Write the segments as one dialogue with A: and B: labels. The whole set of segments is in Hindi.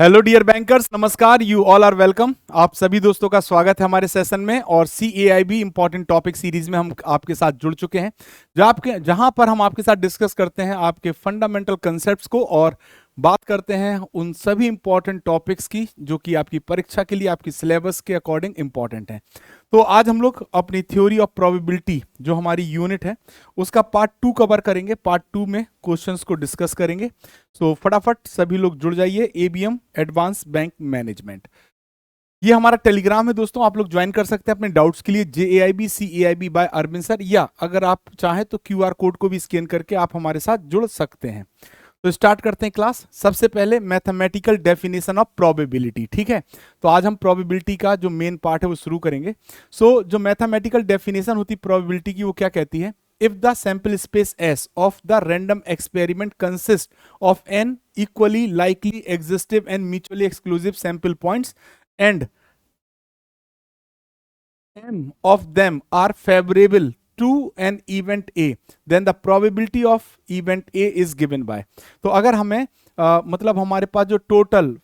A: हेलो डियर बैंकर्स, नमस्कार। You all are welcome. आप सभी दोस्तों का स्वागत है हमारे सेशन में। और CAIB इंपॉर्टेंट टॉपिक सीरीज में हम आपके साथ जुड़ चुके हैं, जहां पर हम आपके साथ डिस्कस करते हैं आपके फंडामेंटल कंसेप्ट्स को और बात करते हैं उन सभी इंपॉर्टेंट टॉपिक्स की जो कि आपकी परीक्षा के लिए आपकी सिलेबस के अकॉर्डिंग इंपॉर्टेंट है। तो आज हम लोग अपनी थ्योरी ऑफ प्रोबेबिलिटी जो हमारी यूनिट है उसका पार्ट 2 कवर करेंगे। पार्ट 2 में क्वेश्चंस को डिस्कस करेंगे। सो फटाफट सभी लोग जुड़ जाइए। ABM एडवांस बैंक मैनेजमेंट, ये हमारा टेलीग्राम है दोस्तों। आप लोग ज्वाइन कर सकते हैं अपने डाउट्स के लिए। JAIB CAIB by Arvind sir, या अगर आप चाहें तो QR कोड को भी स्कैन करके आप हमारे साथ जुड़ सकते हैं। तो स्टार्ट करते हैं क्लास। सबसे पहले मैथमेटिकल डेफिनेशन ऑफ प्रोबेबिलिटी, ठीक है। तो आज हम प्रोबेबिलिटी का जो मेन पार्ट है वो शुरू करेंगे। जो मैथमेटिकल डेफिनेशन होती है प्रोबेबिलिटी की, वो क्या कहती है? If the sample space S of the random experiment consist of n equally likely exhaustive and mutually exclusive sample points and m of them are favorable to an event A, then the probability of event A is given by। तो अगर हमें मतलब हमारे पास जो टोटल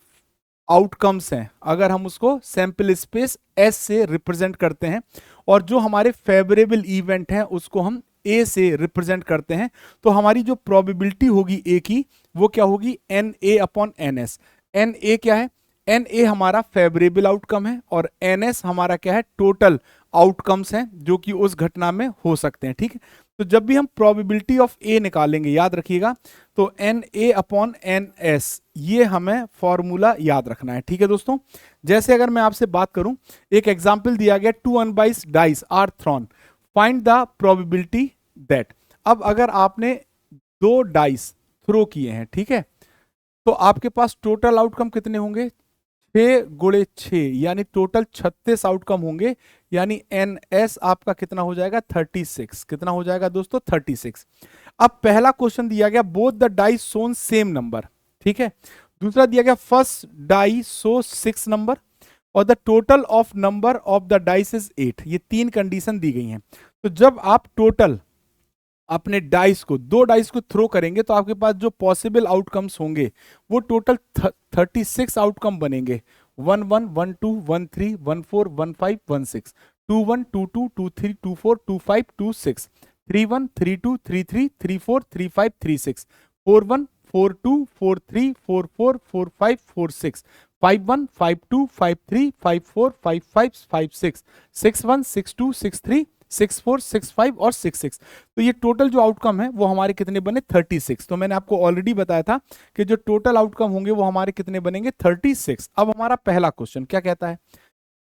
A: आउटकम्स हैं, अगर हम उसको सैंपल स्पेस S से रिप्रेजेंट करते हैं और जो हमारे फेवरेबल इवेंट हैं उसको हम A से रिप्रेजेंट करते हैं, तो हमारी जो प्रोबेबिलिटी होगी A की वो क्या होगी? NA upon NS। NA क्या है? NA हमारा फेवरेबल आउटकम है और NS हमारा क्या है? टोटल आउटकम्स हैं जो कि उस घटना में हो सकते हैं, ठीक है। तो जब भी हम प्रोबेबिलिटी ऑफ A निकालेंगे, याद रखिएगा, तो NA अपॉन NS ये हमें फॉर्मूला याद रखना है, ठीक है दोस्तों। जैसे अगर मैं आपसे बात करूं, एक एग्जांपल दिया गया, 2 unbiased dice are thrown, find the probability that. अब अगर आपने 2 डाइस थ्रो किए हैं, ठीक है, तो आपके पास टोटल आउटकम कितने होंगे? 6 गुणे 6 यानी टोटल 36 आउटकम होंगे। यानी NS आपका कितना हो जाएगा? 36। कितना हो जाएगा दोस्तों? 36। अब पहला क्वेश्चन दिया गया, both the dice shown same number, ठीक है। दूसरा दिया गया, फर्स्ट डाई सो 6 नंबर और the total of number of the dice is 8। ये 3 कंडीशन दी गई हैं। तो जब आप टोटल अपने डाइस को, 2 डाइस को थ्रो करेंगे तो आपके पास जो पॉसिबल आउटकम्स होंगे वो टोटल 36 आउटकम बनेंगे। 1 1 1 2 1 3 1 4 1 5 1 6, 2 1 2 2 2 3 2 4 2 5 2 6, 3 1 3 2 3 3 3 4 3 5 3 6, 4 1 4 2 4 3 4 4 4 5 4 6, 5 1 5 2 5 3 5 4 5 5 5 6, 6 1 6 2 6 3 6 4 6 5 और 6 6। तो ये टोटल जो आउटकम है वो हमारे कितने बने? 36। तो मैंने आपको ऑलरेडी बताया था कि जो टोटल आउटकम होंगे वो हमारे कितने बनेंगे? 36। अब हमारा पहला क्वेश्चन क्या कहता है?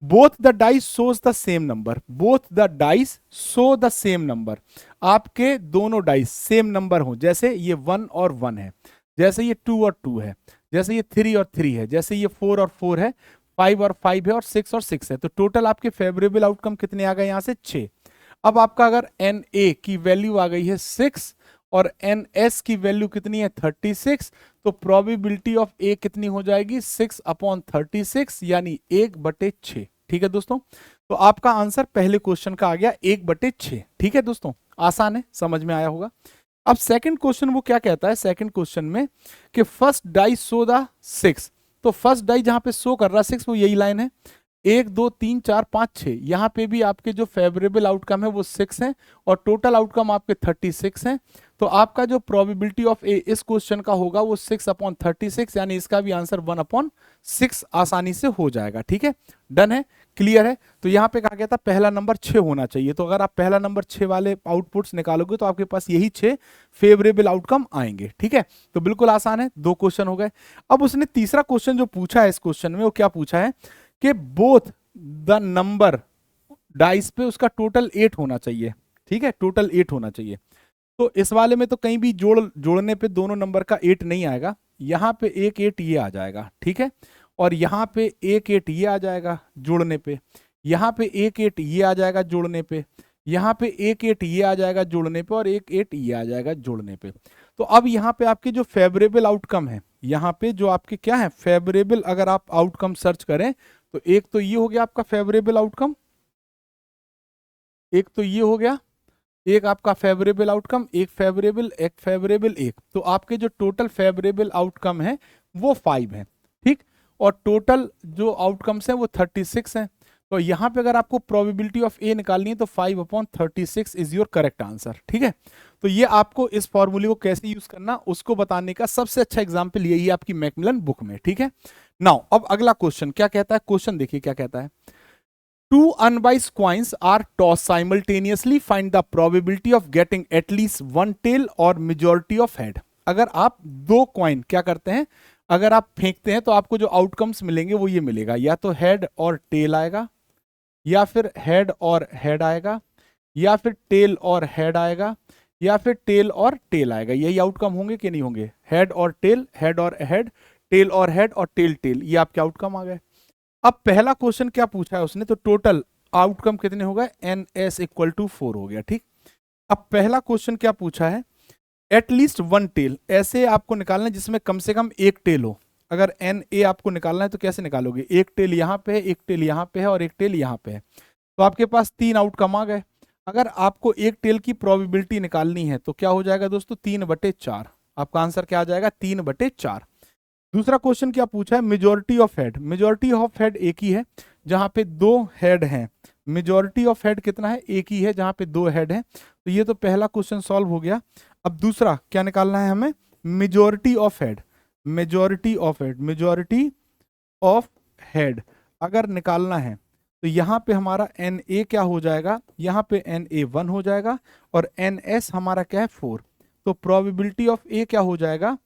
A: Both the dice shows the same number. Both the dice so the same number. आपके दोनों डाइस सेम नंबर हो, जैसे ये 1 और 1 है, जैसे ये 2 और 2 है, जैसे ये 3 और 3 है, जैसे ये 4 और 4 है, 5 और 5 है और 6 और 6 है। तो टोटल आपके फेवरेबल आउटकम कितने आ गए? यहां से 6। अब आपका अगर NA की वैल्यू आ गई है 6 और NS की वैल्यू कितनी है? 36, तो प्रोबेबिलिटी ऑफ A कितनी हो जाएगी? 6 अपॉन 36 यानी 1/6, ठीक है दोस्तों। तो आपका आंसर पहले क्वेश्चन का आ गया 1/6, ठीक है दोस्तों। आसान है, समझ में आया होगा। अब सेकंड क्वेश्चन वो क्या कहता है? सेकंड क्वेश्चन में कि फर्स्ट डाई सो द 6। तो फर्स्ट डाई जहां पे शो कर रहा है 6, वो यही लाइन है, 1 2 3 4 5 6। यहां पे भी आपके जो फेवरेबल आउटकम है वो 6 है और टोटल आउटकम आपके 36 है। तो आपका जो प्रोबेबिलिटी ऑफ A इस क्वेश्चन का होगा वो 6 अपॉन 36, यानी इसका भी आंसर 1/6 आसानी से हो जाएगा, ठीक है। डन है, क्लियर है। तो यहां पे कहा गया था पहला नंबर 6 होना चाहिए। तो अगर आप पहला नंबर 6 वाले आउटपुट्स निकालोगे तो आपके पास यही 6 फेवरेबल आउटकम आएंगे, ठीक है। तो बिल्कुल आसान है, 2 क्वेश्चन हो गए। अब उसने तीसरा क्वेश्चन जो पूछा है इस क्वेश्चन में, वो क्या पूछा है कि बोथ द नंबर डाइस पे उसका टोटल 8 होना चाहिए, ठीक है, टोटल 8 होना चाहिए। तो इस वाले में तो कहीं भी जोड़ने पे दोनों नंबर का 8 नहीं आएगा। यहां पे 1 8 ये आ जाएगा, ठीक है, और यहां पे 1 8 ये आ जाएगा जोड़ने पे, यहां पे 1 8 ये आ जाएगा जोड़ने पे, यहां पे 1 8 ये आ जाएगा जोड़ने पे और 1 8 ये आ जाएगा जोड़ने पे। तो अब यहां पे आपके जो फेवरेबल आउटकम है, यहां पे जो आपके क्या है फेवरेबल, अगर आप आउटकम सर्च करें तो एक तो ये हो गया आपका फेवरेबल आउटकम, एक तो ये हो गया, एक आपका फेवरेबल आउटकम, एक फेवरेबल, एक फेवरेबल, एक। तो आपके जो टोटल फेवरेबल आउटकम है वो 5 है, ठीक। और टोटल जो आउटकम्स हैं वो 36 हैं। तो यहाँ पे अगर आपको प्रोबेबिलिटी ऑफ ए निकालनी है तो 5/36 इज योर करेक्ट आंसर। ठीक है, तो ये आपको इस फॉर्मूले को कैसे यूज करना उसको बताने का सबसे अच्छा एग्जाम्पल यही है आपकी मैकमिलन बुक में। ठीक है, नाउ अब अगला क्वेश्चन क्या कहता है, क्वेश्चन देखिए क्या कहता है। Two unbiased coins are tossed simultaneously. Find the probability of getting at least one tail or majority of head. अगर आप दो कॉइन क्या करते हैं, अगर आप फेंकते हैं तो आपको जो आउटकम्स मिलेंगे वो ये मिलेगा, या तो हेड और टेल आएगा, या फिर हेड और हेड आएगा, या फिर टेल और हेड आएगा, या फिर टेल और टेल आएगा। यही आउटकम होंगे कि नहीं होंगे, हेड और टेल, हेड और हेड, टेल और हेड और टेल टेल, ये आपके आउटकम आ गए। अब पहला क्वेश्चन क्या पूछा है उसने, तो टोटल आउटकम कितने हो गए, एन एस इक्वल टू 4 हो गया। ठीक, अब पहला क्वेश्चन क्या पूछा है, एटलीस्ट वन टेल, ऐसे आपको निकालना है जिसमें कम से कम एक टेल हो। अगर एन ए आपको निकालना है तो कैसे निकालोगे, एक टेल यहाँ पे है, एक टेल यहाँ पे है और एक टेल यहाँ पे है, तो आपके पास 3 आउटकम आ गए। अगर आपको एक टेल की प्रोबेबिलिटी निकालनी है तो क्या हो जाएगा दोस्तों, 3/4। आपका आंसर क्या आ जाएगा, 3/4। दूसरा क्वेश्चन क्या पूछा है, majority of head. Majority of head एक ही है जहां पे 2 हेड हैं, मेजॉरिटी ऑफ हेड कितना है, एक ही है जहां पे 2 हेड हैं। तो ये तो पहला क्वेश्चन सॉल्व हो गया। अब दूसरा क्या निकालना है हमें, majority of head. Majority of head, majority of head अगर निकालना है तो यहाँ पे हमारा एन ए क्या हो जाएगा, यहाँ पे एन ए 1 हो जाएगा और एन एस हमारा क्या है 4। तो प्रोबेबिलिटी ऑफ ए क्या हो जाएगा,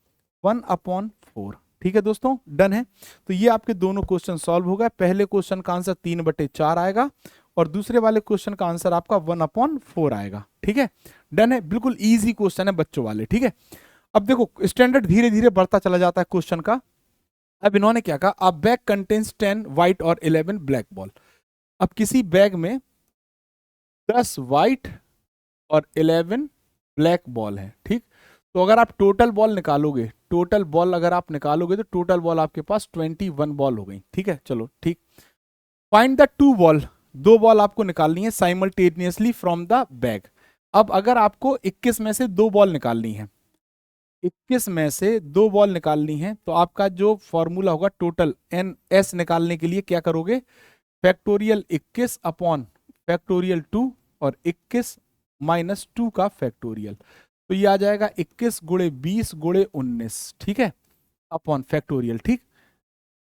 A: 1/4। ठीक है दोस्तों, डन है। तो ये आपके दोनों क्वेश्चन सॉल्व हो गए। पहले क्वेश्चन का आंसर 3/4 आएगा और दूसरे वाले क्वेश्चन का आंसर आपका 1/4 आएगा। ठीक है, डन है, बिल्कुल इजी क्वेश्चन है बच्चों वाले। ठीक है, अब देखो स्टैंडर्ड धीरे धीरे बढ़ता चला जाता है क्वेश्चन का। अब इन्होंने क्या कहा, अ बैग कंटेन्स 10 व्हाइट और 11 ब्लैक बॉल। अब किसी बैग में 10 व्हाइट और 11 ब्लैक बॉल है। ठीक, तो अगर आप टोटल बॉल निकालोगे, टोटल बॉल अगर आप निकालोगे तो टोटल बॉल आपके पास 21 बॉल हो गई। ठीक है, चलो ठीक। फाइंड द 2 बॉल, 2 बॉल आपको निकालनी है साइमल्टेनियसली फ्रॉम द बैग। अब अगर आपको 21 में से 2 बॉल निकालनी है, 21 में से 2 बॉल निकालनी है तो आपका जो फॉर्मूला होगा टोटल एन एस निकालने के लिए क्या करोगे, फैक्टोरियल 21 अपॉन फैक्टोरियल 2 और 21 माइनस 2 का फैक्टोरियल। तो ये आ जाएगा 21 गुणे 20 गुणे 19। ठीक है, अपॉन फैक्टोरियल। ठीक,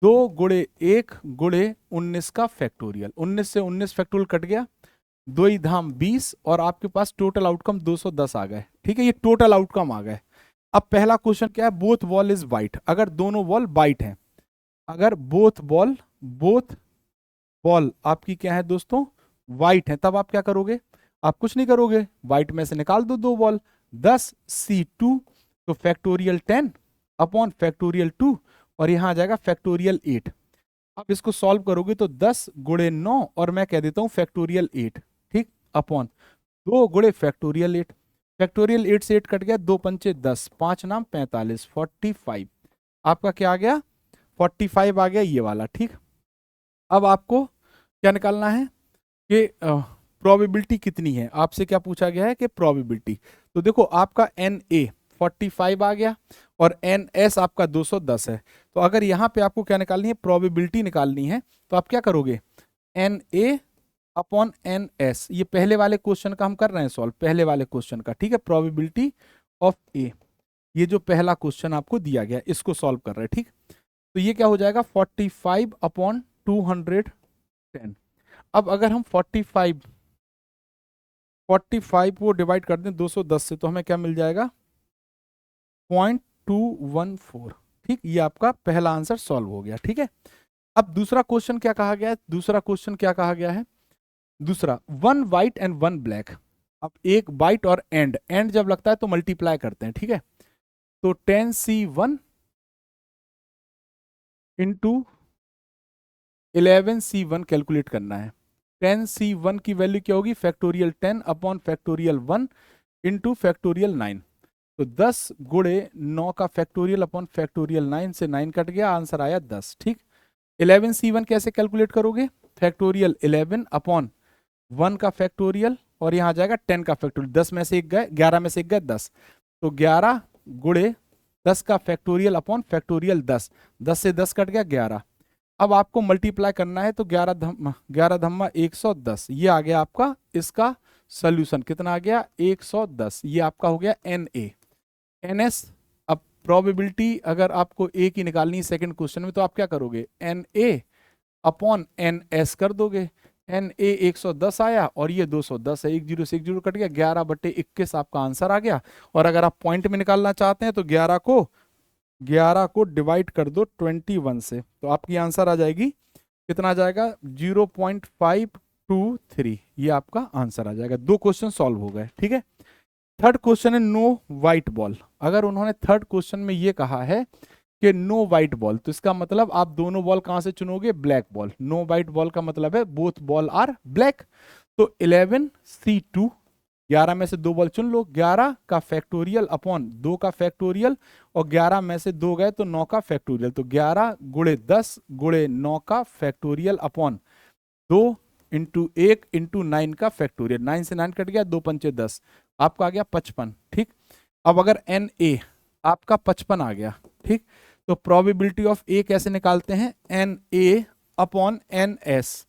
A: 2 गुणे 1 गुणे 19 का फैक्टोरियल। 19 से 19 फैक्टोरियल कट गया, 2 धाम 20 और आपके पास टोटल आउटकम 210 आ गए। ठीक है, ये टोटल आउटकम आ गए। अब पहला क्वेश्चन क्या है, बोथ बॉल इज वाइट। अगर दोनों बॉल वाइट हैं, अगर बोथ बॉल आपकी क्या है दोस्तों, वाइट है, तब आप क्या करोगे, आप कुछ नहीं करोगे, वाइट में से निकाल दो 2 बॉल, 10C2 तो फैक्टोरियल 10 अपॉन फैक्टोरियल 2 और यहां आ जाएगा फैक्टोरियल 8। अब इसको सॉल्व करोगे तो 10 गुणे 9 और मैं कह देता हूं फैक्टोरियल 8। ठीक, अपॉन 2 गुणे फैक्टोरियल 8। फैक्टोरियल 8 से 8 कट गया, 2 पंचे 10, 5 नाम 45, 45 आपका क्या आ गया, 45 आ गया ये वाला। ठीक, अब आपको क्या निकालना है कि प्रोबेबिलिटी कितनी है, आपसे क्या पूछा गया है कि प्रोबेबिलिटी। तो देखो आपका एन ए 45 आ गया और एन एस आपका 210 है। तो अगर यहाँ पे आपको क्या निकालनी है, प्रोबेबिलिटी निकालनी है, तो आप क्या करोगे, N A upon N S. ये पहले वाले क्वेश्चन का हम कर रहे हैं सॉल्व, पहले वाले क्वेश्चन का। ठीक है, प्रोबेबिलिटी ऑफ ए, ये जो पहला क्वेश्चन आपको दिया गया इसको सॉल्व कर रहे हैं। ठीक, तो ये क्या हो जाएगा 45 अपॉन 210। अब अगर हम 45 को डिवाइड कर दें 210 से तो हमें क्या मिल जाएगा, 0.214। ठीक, ये आपका पहला आंसर सॉल्व हो गया। ठीक है, अब दूसरा क्वेश्चन क्या कहा गया है, दूसरा क्वेश्चन क्या कहा गया है, दूसरा 1 व्हाइट एंड 1 ब्लैक। अब एक व्हाइट और एंड जब लगता है तो मल्टीप्लाई करते हैं। ठीक है, तो 10C1 इंटू 11C1 कैलकुलेट करना है। 10C1 की वैल्यू क्या होगी, factorial 10 upon factorial 1 into factorial 9। तो 10 गुणे 9 का फैक्टोरियल अपॉन फैक्टोरियल 9 से 9 कट गया, आंसर आया 10। ठीक, 11C1 कैसे कैलकुलेट करोगे, फैक्टोरियल 11 अपॉन 1 का फैक्टोरियल और यहाँ आ जाएगा 10 का फैक्टोरियल। 10 में से एक गए, 11 में से एक गए 10, तो 11 गुणे 10 का फैक्टोरियल अपॉन फैक्टोरियल 10, 10 से 10 कट गया 11, अब आपको मल्टीप्लाई करना है, तो 11 धम्मा 110, ये आ गया आपका इसका सोल्यूशन। कितना आ गया? 110। ये आपका हो गया एन ए। एन एस, अब प्रोबेबिलिटी अगर आपको ए की निकालनी है सेकंड क्वेश्चन में, तो आप क्या करोगे? N A upon N S कर दोगे। एन ए 110 आया और ये 210 है, 10 से 10 कट गया, 11/21 आपका आंसर आ गया। और अगर आप पॉइंट में निकालना चाहते हैं तो 11 को डिवाइड कर दो 21 से, तो आपकी आंसर आ जाएगी, कितना आ जाएगा? 0.523। ये आपका आंसर आ जाएगा। 2 क्वेश्चन सॉल्व हो गए, ठीक है। थर्ड क्वेश्चन है नो व्हाइट बॉल। अगर उन्होंने थर्ड क्वेश्चन में ये कहा है कि नो व्हाइट बॉल, तो इसका मतलब आप दोनों बॉल कहां से चुनोगे? Black ball. No white ball का मतलब है बोथ बॉल आर ब्लैक। तो 11C2, 11 में से 2 बॉल चुन लो, 11 का फैक्टोरियल अपॉन 2 का फैक्टोरियल, और 11 में से 2 गए तो 9 का फैक्टोरियल, तो 11 गुणे 10 गुणे 9 का फैक्टोरियल अपॉन 2 इंटू 1 इंटू 9 का फैक्टोरियल। 9 से 9 कट गया, 2 पंचे 10, आपका आ गया 55, ठीक। अब अगर एन ए आपका 55 आ गया, ठीक, तो प्रोबेबिलिटी ऑफ ए कैसे निकालते हैं? N A upon N S.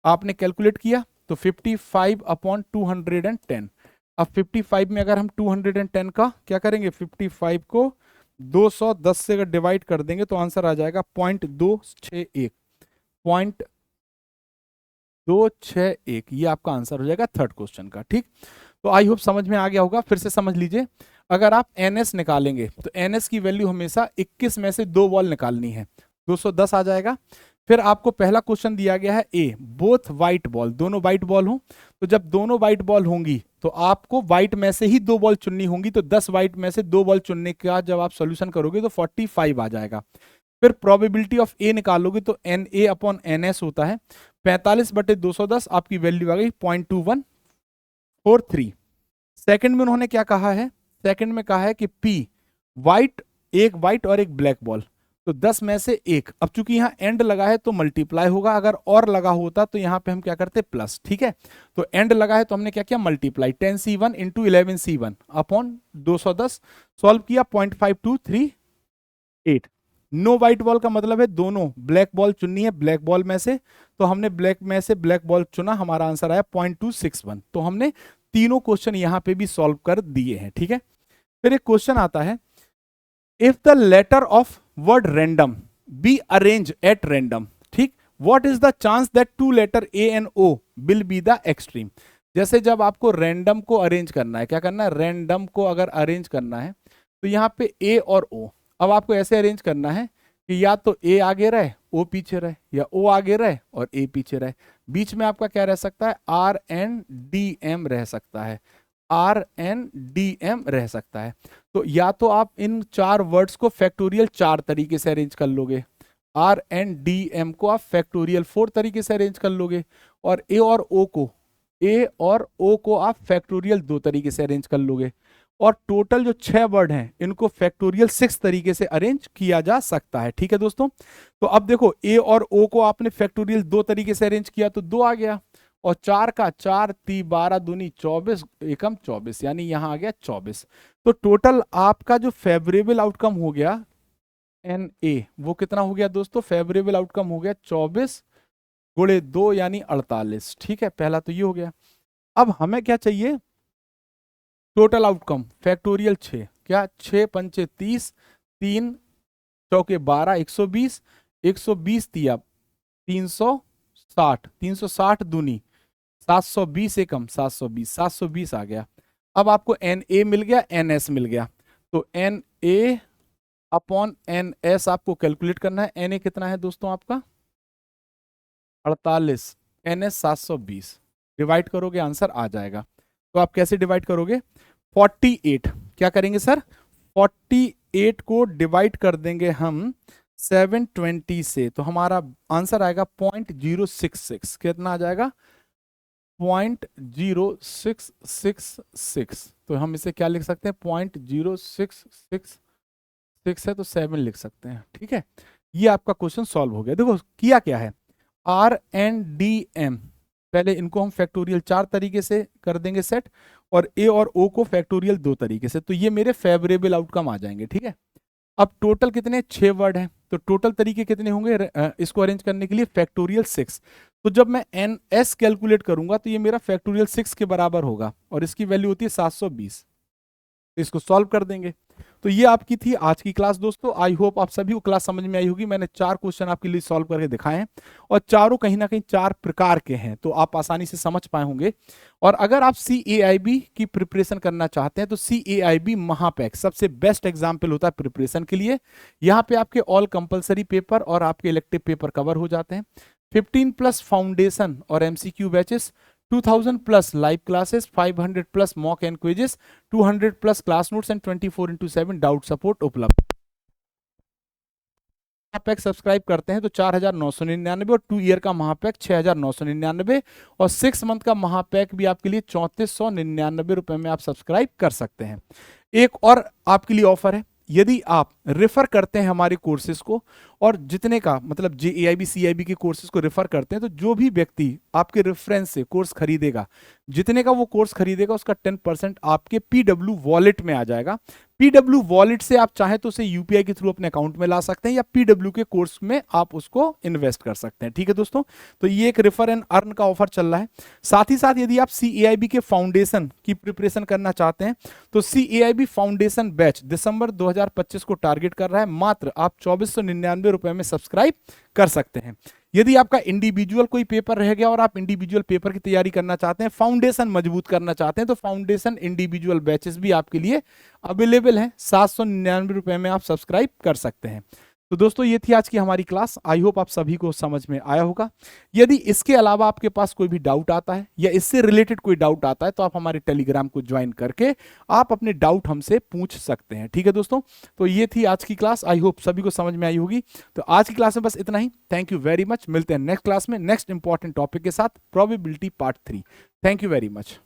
A: आपने कैलकुलेट किया तो 55/210। अब 55 में अगर हम 210 का क्या करेंगे? 55 को 210 से अगर डिवाइड कर देंगे तो आंसर आ जाएगा 0.261। 0.261, ये आपका आंसर हो जाएगा थर्ड क्वेश्चन का, ठीक। तो आई होप समझ में आ गया होगा। फिर से समझ लीजिए, अगर आप एनएस निकालेंगे तो एनएस की वैल्यू हमेशा 21 में से 2 बॉल निकालनी है, 210 आ जाएगा। फिर आपको पहला क्वेश्चन दिया गया है ए, बोथ व्हाइट बॉल, दोनों व्हाइट बॉल हो, तो जब दोनों व्हाइट बॉल होंगी तो आपको व्हाइट में से ही 2 बॉल चुननी होंगी, तो 10 व्हाइट में से 2 बॉल चुनने का जब आप सोल्यूशन करोगे तो 45 आ जाएगा। फिर प्रोबेबिलिटी ऑफ ए निकालोगे तो N A upon N S होता है 45/210, आपकी वैल्यू आ गई 0.2143। सेकंड में उन्होंने क्या कहा है? सेकंड में कहा है कि पी व्हाइट, एक व्हाइट और एक ब्लैक बॉल, तो 10 में से 1। अब चूंकि यहाँ एंड लगा है तो मल्टीप्लाई होगा, अगर और लगा होता तो यहाँ पे हम क्या करते? प्लस, ठीक है। तो एंड लगा है तो हमने क्या किया? Multiply. 10C1 into 11C1 upon 210, solve किया 0.5238। नो व्हाइट बॉल का मतलब है दोनों ब्लैक बॉल चुननी है ब्लैक बॉल में से, तो हमने ब्लैक में से ब्लैक बॉल चुना, हमारा आंसर आया 0.261। तो हमने तीनों क्वेश्चन यहां पे भी सॉल्व कर दिए हैं, ठीक है। फिर एक क्वेश्चन आता है, if the letter of word random be arrange at random, ठीक, what is the chance that 2 letter A and O will be the extreme. जैसे जब आपको रैंडम को अरेंज करना है, क्या करना है? रैंडम को अगर अरेंज करना है तो यहां पे ए और ओ, अब आपको ऐसे अरेंज करना है कि या तो ए आगे रहे ओ पीछे रहे, या ओ आगे रहे और ए पीछे रहे। बीच में आपका क्या रह सकता है? आर एन डी एम रह सकता है, आर एन डी एम रह सकता है। तो या तो आप इन 4 वर्ड्स को फैक्टोरियल 4 तरीके से अरेंज कर लोगे, आर एन डी एम को आप फैक्टोरियल 4 तरीके से अरेंज कर लोगे, और ए और ओ को आप फैक्टोरियल 2 तरीके से अरेंज कर लोगे, और टोटल जो 6 वर्ड हैं इनको फैक्टोरियल 6 तरीके से अरेंज किया जा सकता है, ठीक है दोस्तों। तो अब देखो, ए और ओ को आपने फैक्टोरियल 2 तरीके से अरेंज किया तो 2 आ गया, और 4 का 4 3 12 दूनी 24 एकम 24, यानी यहां आ गया 24। तो टोटल आपका जो फेवरेबल आउटकम हो गया एन ए, वो कितना हो गया दोस्तों? फेवरेबल आउटकम हो गया 24 गुणे 2 यानी 48, ठीक है। पहला तो ये हो गया। अब हमें क्या चाहिए? टोटल आउटकम फैक्टोरियल 6, क्या 6 पंचे 30, 3 चौके 12, 120, 120 दिया 360, 360 दूनी 720 एकम 720, 720 आ गया। अब आपको एन ए मिल गया, एन एस मिल गया, तो N A upon N S आपको कैलकुलेट करना है। एन ए कितना है दोस्तों आपका? 48, एन एस 720, डिवाइड करोगे आंसर आ जाएगा। तो आप कैसे डिवाइड करोगे? 48, क्या करेंगे सर? 48 को डिवाइड कर देंगे हम 720 से, तो हमारा आंसर आएगा 0.066। कितना आ जाएगा? 0.0666। तो हम इसे क्या लिख सकते हैं? 0.0666 है तो 7 लिख सकते हैं, ठीक है। ये आपका क्वेश्चन सॉल्व हो गया। देखो किया क्या है, आर एन डी एम, पहले इनको हम फैक्टोरियल 4 तरीके से कर देंगे सेट, और ए और ओ को फैक्टोरियल 2 तरीके से, तो ये मेरे फेवरेबल आउटकम आ जाएंगे, ठीक है। अब टोटल कितने 6 वर्ड हैं, तो टोटल तरीके कितने होंगे इसको अरेंज करने के लिए, फैक्टोरियल 6। तो जब मैं एन एस कैलकुलेट करूंगा तो ये मेरा फैक्टोरियल 6 के बराबर होगा और इसकी वैल्यू होती है 720। इसको सॉल्व कर देंगे। तो ये आपकी थी आज की क्लास दोस्तों। आई होप आप सभी को क्लास समझ में आई होगी। मैंने 4 क्वेश्चन आपके लिए सॉल्व करके दिखाए हैं और चारों कहीं ना कहीं 4 प्रकार के हैं, तो आप आसानी से समझ पाए होंगे। और अगर आप CAIB की प्रिपरेशन करना चाहते हैं तो CAIB महापैक सबसे बेस्ट एग्जाम्पल होता है प्रिपरेशन के लिए। यहाँ पे आपके ऑल कंपलसरी पेपर और आपके इलेक्टिव पेपर कवर हो जाते हैं। 15+ फाउंडेशन और MCQ batches, 2000 plus live classes, 500 plus mock and quizzes, 200 plus class notes and 24/7 doubt support उपलब्ध। महापैक सब्सक्राइब करते हैं तो 4,999 और 2 ईयर का महापैक 6,999 और 6 मंथ का महापैक भी आपके लिए 3,499 रुपए में आप सब्सक्राइब कर सकते हैं। एक और आपके लिए ऑफर है, यदि आप रेफर करते हैं हमारे कोर्सेज को और जितने का मतलब JAIB CIB के कोर्सेज को रेफर करते हैं, तो जो भी व्यक्ति आपके रेफरेंस से कोर्स खरीदेगा, जितने का वो कोर्स खरीदेगा उसका 10% आपके PW वॉलेट में आ जाएगा। PW वॉलेट से आप चाहें तो उसे UPI के थ्रू अपने अकाउंट में ला सकते हैं या PW के कोर्स में आप उसको इन्वेस्ट कर सकते हैं। ठीक है दोस्तों, तो ये एक रेफर एंड अर्न का ऑफर चल रहा है। साथ ही साथ यदि आप CAIB के फाउंडेशन की प्रिपरेशन करना चाहते हैं तो CAIB फाउंडेशन बैच दिसंबर 2025 को टारगेट कर रहा है। मात्र आप 2499 रुपए में सब्सक्राइब कर सकते हैं। यदि आपका इंडिविजुअल कोई पेपर रह गया और आप इंडिविजुअल पेपर की तैयारी करना चाहते हैं, फाउंडेशन मजबूत करना चाहते हैं, तो फाउंडेशन इंडिविजुअल बैचेस भी आपके लिए अवेलेबल है। 799 रुपए में आप सब्सक्राइब कर सकते हैं। तो दोस्तों ये थी आज की हमारी क्लास। आई होप आप सभी को समझ में आया होगा। यदि इसके अलावा आपके पास कोई भी डाउट आता है या इससे रिलेटेड कोई डाउट आता है तो आप हमारे टेलीग्राम को ज्वाइन करके आप अपने डाउट हमसे पूछ सकते हैं। ठीक है दोस्तों, तो ये थी आज की क्लास। आई होप सभी को समझ में आई होगी। तो आज की क्लास में बस इतना ही। Thank you very much. मिलते हैं नेक्स्ट क्लास में नेक्स्ट इंपॉर्टेंट टॉपिक के साथ, probability part 3। Thank you very much.